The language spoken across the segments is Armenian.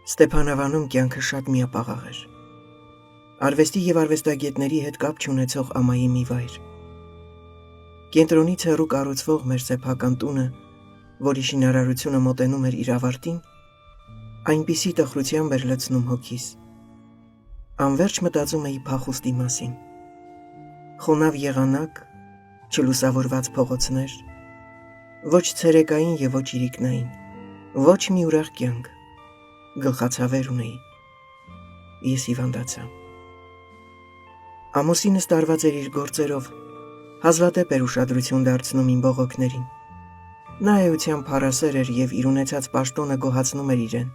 Ստեփանավանում կյանքը շատ միապաղաղ էր։ Արվեստի և արվեստագետների հետ կապ չունեցող ամայի մի վայր։ Կենտրոնից հեռու կառուցվող մեր սեփական տունը, որի շինարարությունը մոտենում էր իր ավարտին, այնպիսի տխրությամբ էր լցնում հոգիս։ Անվերջ մտածում էի փախուստի մասին։ Խոնավ եղանակ, չլուսավորված փողոցներ, ոչ ցերեկային և ոչ իրիկնային, ոչ մի ուրախ կյանք, գլխացավեր ունեի։ Ես հիվանդացա։ Ամուսինս տարված էր իր գործերով, հազվադեպ էր ուշադրություն դարձնում իմ բողոքներին։ Նա էության փառասեր էր և իր ունեցած պաշտոնը գոհացնում էր իրեն։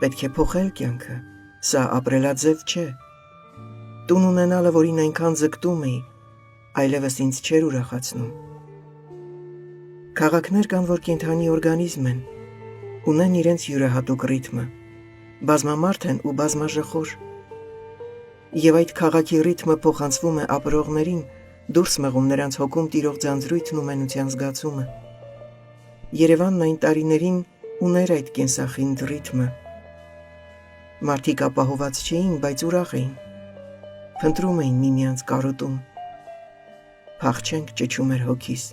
Պետք է փոխել կյանքը, սա ապրելաձև չէ։ Տուն ունենալը, որին այնքան ձգտում էի, այլևս ինձ չէր ուրախացնում։ Քաղաքներ կան, որ կենդանի օրգանիզմ են, ունեն իրենց յուրահատուկ ռիթմը, բազմամարդ են ու բազմաժխոր։ Եվ այդ քաղաքի ռիթմը փոխանցվում է ապրողներին, դուրս մղում նրանց հոգում տիրող ձանձրույթն ու մենության զգացումը։ Երևանն այն տարիներին ուներ այդ կենսախինդ ռիթմը։ Մարդիկ ապահոված չէին, բայց ուրախ էին, փնտրում էին միմյանց կարոտում։ Փախչենք ճչում էր հոգիս։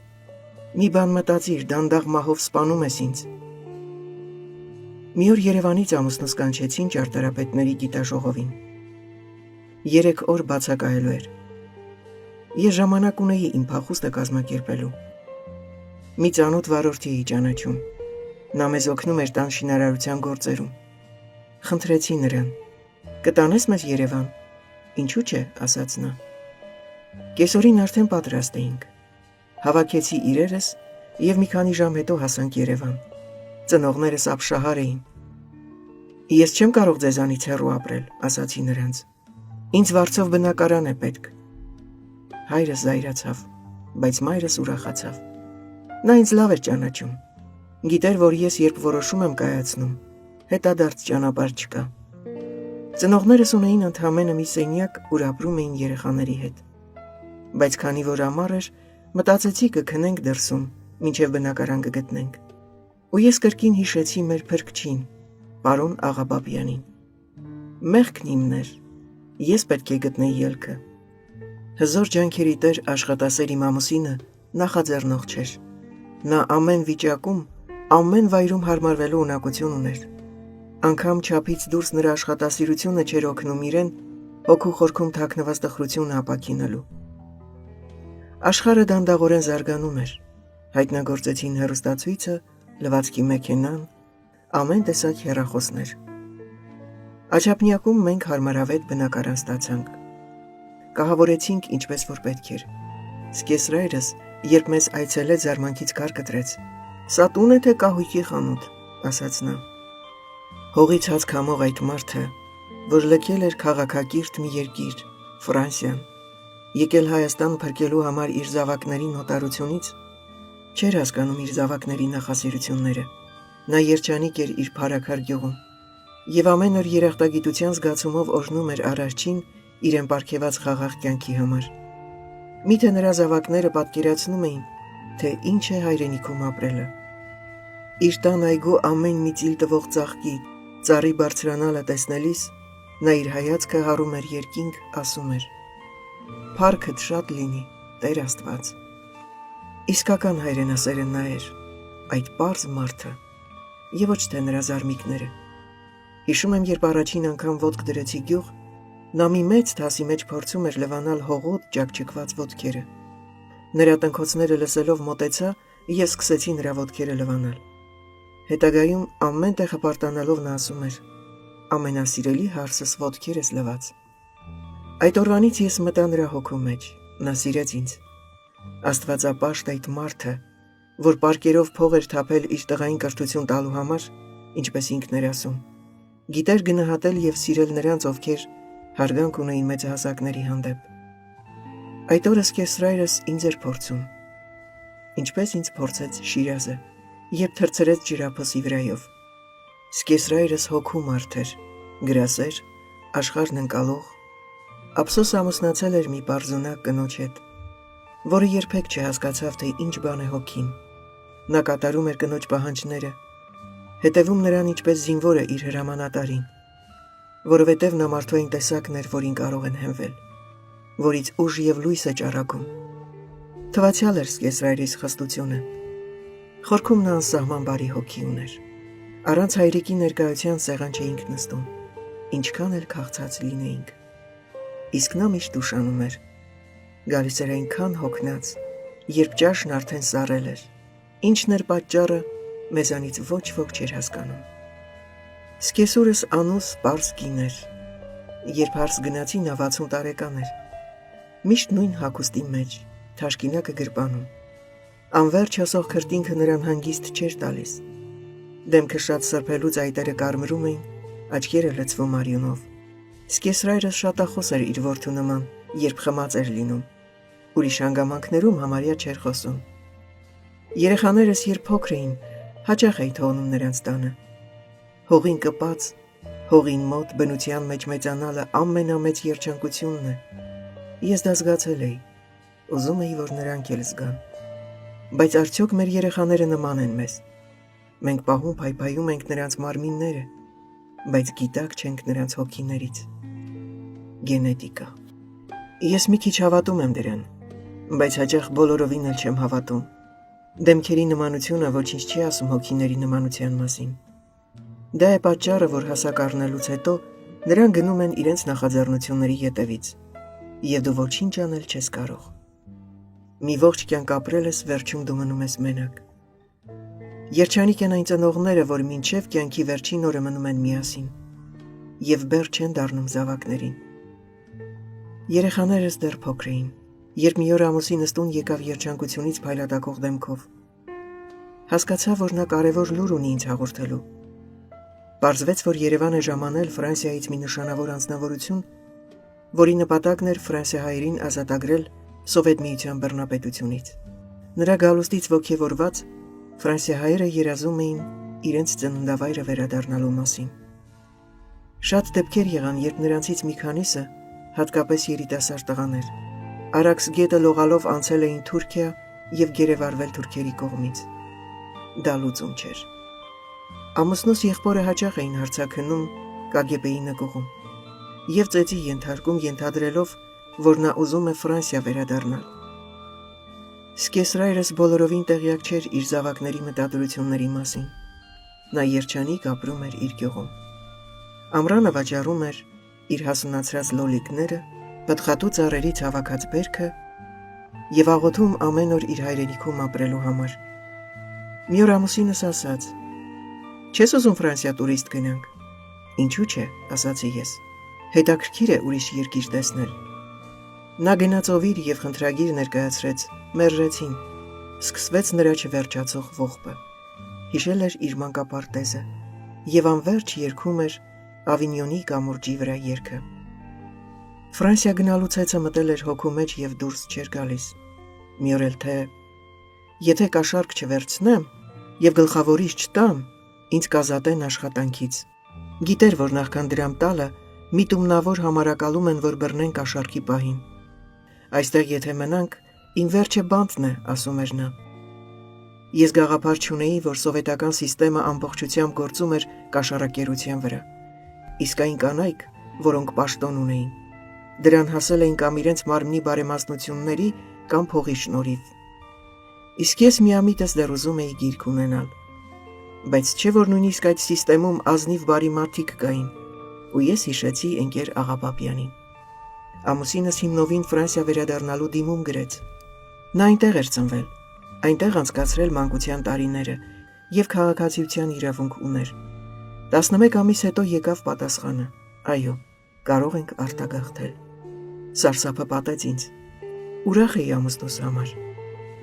Մի բան մտածիր, դանդաղ մահով սպանում ես ինձ։ Մի օր Երևանից ամուսնուս կանչեցին ճարտարապետների գիտաժողովին։ 3 օր բացակայելու էր։ Ես ժամանակ ունեի իմ փախուստը կազմակերպելու։ Մի ծանոթ վարորդի էի ճանաչում։ Նա մեզ օգնում էր տան շինարարության գործերում։ Խնդրեցի նրան. «Կտանես մեզ Երևան»։ «Ինչու՞ չէ», ասաց նա։ Կեսօրին արդեն պատրաստ էինք։ Հավաքեցի իրերս և մի քանի ժամ հետո հասանք Երևան։ Ծնողներս ապշահար էին։ «Ես չեմ կարող ձեզանից հեռու ապրել», ասացի նրանց։ «Ինձ վարձով բնակարան է պետք»։ Հայրս զայրացավ, բայց մայրս ուրախացավ։ Նա ինձ լավ էր ճանաչում։ Գիտեր, որ ես երբ որոշում եմ կայացնում, հետադարձ ճանապարհ չկա։ Ծնողներս ունեին ընդամենը մի սենյակ, ուր ապրում էին երեխաների հետ։ Բայց քանի որ ամառ էր, մտածեցի կքնենք դրսում, մինչև բնակարան կգտնենք։ Ու ես կրկին հիշեցի մեր փրկչին, պարոն Աղաբաբյանին։ Մեղքն իմն էր, ես պետք է գտնեի ելքը։ Հզոր ջանքերի տեր աշխատասեր իմ ամուսինը նախաձեռնող չէր։ Նա ամեն վիճակում, ամեն վայրում հարմարվելու ունակություն ուներ։ Անգամ չափից դուրս նրա աշխատասիրությունը չէր օգնում իրեն հոգու խորքում թաքնված տխրությունը ապաքինելու։ Աշխարհը դանդաղորեն զարգանում էր։ Հայտնագործեցին հեռուստացույցը, լվացքի մեքենան, ամեն տեսակ հեռախոսներ։ Աչափնյակում մենք հարմարավետ բնակարան ստացանք։ Կահավորեցինք ինչպես որ պետք էր։ Սկեսրայրս, երբ մեզ այցելեց, զարմանքից քար կտրեց։ «Սա տուն է թե կահույքի խանութ», ասաց նա։ Հողից հաց քամող այդ մարդը, որ լքել էր քաղաքակիրթ մի երկիր, Ֆրանսիան, եկել Հայաստան փրկելու համար իր զավակներին հոտարությունից, չէր հասկանում իր զավակների նախասիրությունները։ Նա երջանիկ էր իր փարաքար գյուղում և ամեն օր երախտագիտության զգացումով օրհնում էր Արարչին իրեն պարգևած խաղաղ կյանքի համար։ Միթե նրա զավակները պատկերացնում էին, թե ինչ է հայրենիքում ապրելը։ Իր տան այգու ամեն մի ծիլ տվող ծաղկի, ծառի բարձրանալը տեսնելիս, նա իր հայացքը հառում էր երկինք, ասում էր. «Փառքդ շատ լինի, Տեր Աստված»։ Իսկական հայրենասերն նա էր, այդ պարզ մարդը, և ոչ թե նրա զարմիկները։ Հիշում եմ, երբ առաջին անգամ ոտք դրեցի գյուղ, նա մի մեծ թասի մեջ փորձում էր լվանալ հողոտ ճաքճքված ոտքերը։ Նրա տնքոցները լսելով մոտեցա, ես սկսեցի նրա ոտքերը լվանալ։ Հետագայում ամեն տեղ հպարտանալով նա ասում էր. «Ամենասիրելի հարսս ոտքերս լված»։ Այդ օրվանից ես մտա նրա հոգու մեջ, նա սիրեց ինձ։ Աստվածապաշտ այդ մարդը, որ պարկերով փող էր թափել իր տղային կրթություն տալու համար, ինչպես ինքն էր ասում, գիտեր գնահատել և սիրել նրանց, ովքեր հարգանք ունեին մեծահասակների հանդեպ։ Այդ օրը սկեսրայրս ինձ էր փորձում, ինչպես ինձ փորձեց Շիրազը, երբ թռցրեց ջրափոսի վրայով։ Սկեսրայրս հոգու մարդ էր, գրասեր, աշխարհն ընկալող։ Ափսոս ամուսնացել էր մի պարզունակ կնոջ հետ, որը երբեք չհասկացավ, թե ինչ բան է հոգին։ Նա կատարում էր կնոջ պահանջները, հետևում նրան ինչպես զինվորը իր հրամանատարին, որովհետև նա մարդու տեսակն էր, որին կարող են հենվել, որից ուժ և լույս է ճառագում։ Թվացյալ էր սկեսրայրիս խստությունը։ Խորքում նա անսահման բարի հոգի ուներ։ Առանց հայրիկի ներկայության սեղան չէինք նստում, ինչքան էլ քաղցած լինեինք։ Իսկ նա միշտ ուշանում էր։ Գալիս էր այնքան հոգնած, երբ ճաշն արդեն սառել էր։ Ինչն էր պատճառը, մեզանից ոչ ոք չէր հասկանում։ Սկեսուրս անուս պարզ կին էր։ Երբ հարս գնացի, նա 60 տարեկան էր։ Միշտ նույն հագուստի մեջ, թաշկինակը գրպանում։ Անverջ հոսող քրտինքը նրան հանգիստ չէր տալիս։ Դեմքը շատ սրբելուց այտերը կարմրում էին, աչքերը լցվում արյունով։ Սկեսրայրս շատախոս էր իր որդու նման, երբ խմած էր լինում։ Ուրիշ հանգամանքներում համարյա չէր խոսում։ Երեխաներս երբ փոքր էին, հաճախ էի թողնում նրանց տանը։ Հողին կպած, հողին մոտ բնության մեջ մեծանալը ամենամեծ երջանկությունն է։ Ես դա զգացել էի, ուզում էի, որ նրանք էլ զգան։ Բայց արդյոք մեր երեխաները նման են մեզ։ Մենք պահում փայփայում ենք նրանց մարմինները, բայց գիտակ չենք նրանց հոգիներից։ Գենետիկա։ Ես մի քիչ հավատում եմ դրան, բայց հաճախ բոլորովին էլ չեմ հավատում։ Դեմքերի նմանությունը ոչինչ չի ասում հոգիների նմանության մասին։ Դա է պատճառը, որ հասակ առնելուց հետո նրանք գնում են իրենց նախաձեռնությունների ետևից, և դու ոչինչ անել չես կարող։ Մի ողջ կյանք ապրել ես, վերջում դու մնում ես մենակ։ Երջանիկ են այն ծնողները, որ մինչև կյանքի վերջին օրը մնում են միասին և բեռ չեն դառնում զավակներին։ Երեխաներս դեռ փոքր էին, երբ մի օր ամուսինս տուն եկավ երջանկությունից փայլատակող դեմքով։ Հասկացա, որ նա կարևոր լուր ունի ինձ հաղորդելու։ Պարզվեց, որ Երևան է ժամանել Ֆրանսիայից մի նշանավոր անձնավորություն, որի նպատակն էր ֆրանսիահայերին ազատագրել Սովետ Միության բռնապետությունից։ Նրա գալուստից ոգևորված ֆրանսիահայերը երազում էին իրենց ծննդավայրը վերադառնալու մասին։ Շատ դեպքեր եղան, երբ նրանցից մի քանիսը, հատկապես երիտասարդ տղաներ, Արաքս գետը լողալով անցել էին Թուրքիա և գերեվարվել թուրքերի կողմից։ Դա լուծում չէր։ Ամուսնուս եղբորը հաճախ էին հարձակնում KGB-ի նկուղում և ծեծի ենթարկում ենթադրելով, որ նա ուզում է Ֆրանսիա վերադառնալ։ Սկեսրայրս բոլորովին տեղյակ չէր իր զավակների մտադրությունների մասին։ Նա երջանիկ ապրում էր իր գյուղում։ Ամռանը վաճառում էր իր հասունացրած լոլիկները, պտղատու ծառերից հավաքած բերքը և աղոթում ամեն օր իր հայրենիքում ապրելու համար։ Մի օր ամուսինս ասաց. «Չես ուզում Ֆրանսիա տուրիստ գնանք»։ «Ինչու՞ չէ», ասացի ես։ Հետաքրքիր է ուրիշ երկիր տեսնել։ Նա գնաց օվիր և խնդրագիր ներկայացրեց, մերժեցին։ Սկսվեց նրա չվերջացող ողբը։ Հիշել էր իր մանկապարտեզը և անverջ երգում էր Ավինյոնի կամուրջի վրա երգը։ Ֆրանսիա գնալուց հեծը մտել էր հոգու մեջ և դուրս չէր գալիս։ Մի օր էլ թե եթե կաշառք չվերցնեմ և գլխավորից չտամ, ինձ կազատեն աշխատանքից։ Գիտեր, որ նախքան դրամ տալը միտումնավոր համարակալում են, որ բռնեն կաշառքի պահին։ Այստեղ եթե մնանք, իմ վերջը բանտն է, ասում էր նա։ Ես գաղափար չունեի, որ սովետական սիստեմը ամբողջությամբ գործում էր կաշառակերության վրա։ Իսկ այն կանայք, որոնք պաշտոն ունեին, դրան հասել էին կամ իրենց մարմնի բարեմասնությունների կամ փողի շնորհիվ։ Իսկ ես միամիտս դեռ ուզում էի գիրք ունենալ։ Բայց չէ՞ որ նույնիսկ այդ սիստեմում ազնիվ բարի մարդիկ կային, ու ես հիշեցի ընկեր Աղաբաբյանին։ Ամուսինս հիմնովին Ֆրանսիա վերադառնալու դիմում գրեց։ Նա այնտեղ էր ծնվել, այնտեղ անցկացրել մանկության տարիները և քաղաքացիության իրավունք ուներ։ 11 ամիս հետո եկավ պատասխանը. այո, կարող ենք արտագաղթել։ Սարսափը պատեց ինձ։ Ուրախ էի ամուսնուս համար,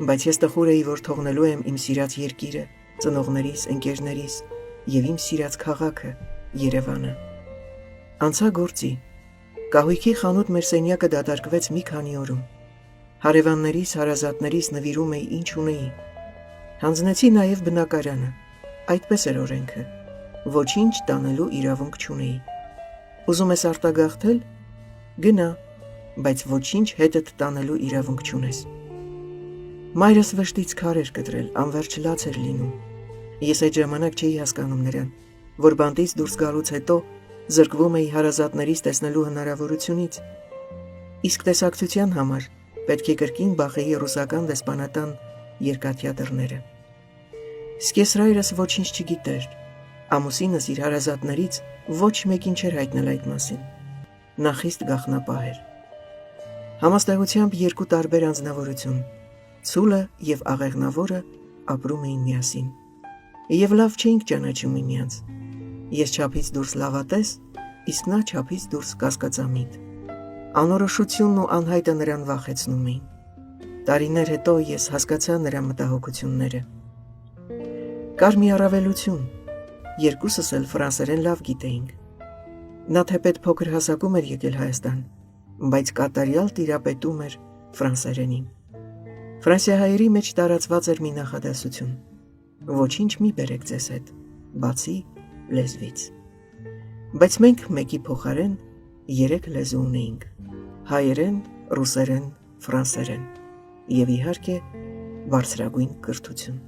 բայց ես տխուր էի, որ թողնելու եմ իմ սիրած երկիրը, ծնողներիս, ընկերներիս և իմ սիրած քաղաքը, Երևանը։ Անցա գործի։ Կահույքի խանութ մեր սենյակը դատարկվեց մի քանի օրում։ Հարևաններիս, հարազատներիս նվիրում էի ինչ ունեի։ Հանձնեցի նաև բնակարանը, այդպես էր օրենքը։ Ոչինչ տանելու իրավունք չունեի։ Ուզում ես արտագաղթել, գնա, բայց ոչինչ հետդ տանելու իրավունք չունես։ Մայրս վշտից քար էր կտրել, անverջ լաց էր լինում։ Ես այդ ժամանակ չէի հասկանում նրան, որ բանտից դուրս գալուց հետո զրկվում էի հարազատներից տեսնելու հնարավորությունից։ Իսկ տեսակցության համար պետք է կրկին բախեի ռուսական դեսպանատան երկաթյա դռները։ Սկեսրայրս ոչինչ չգիտեր։ Ամուսինս իր հարազատներից ոչ մեկին չէր հայտնել այդ մասին։ Նա խիստ գաղտնապահ էր։ Համաստեղությամբ երկու տարբեր անձնավորություն՝ ցուլը եւ աղեղնավորը ապրում էին միասին։ Եվ լավ չէինք ճանաչում միմյանց։ Ես չափից դուրս լավատես, իսկ նա չափից դուրս կասկածամիտ։ Անորոշությունն ու անհայտը նրան վախեցնում էին։ Տարիներ հետո ես հասկացա նրա մտահոգությունները։ Կար մի առավելություն. երկուսս էլ ֆրանսերեն լավ գիտեինք։ Նա թեպետ փոքր հասակում էր եկել Հայաստան, բայց կատարյալ տիրապետում էր ֆրանսերենին։ Ֆրանսիահայերի մեջ տարածված էր մի նախադասություն. ոչինչ մի բերեք ձեզ հետ, բացի լեզվից։ Բայց մենք մեկի փոխարեն 3 լեզու ունեինք՝ հայերեն, ռուսերեն, ֆրանսերեն եւ իհարկե բարձրագույն կրթություն։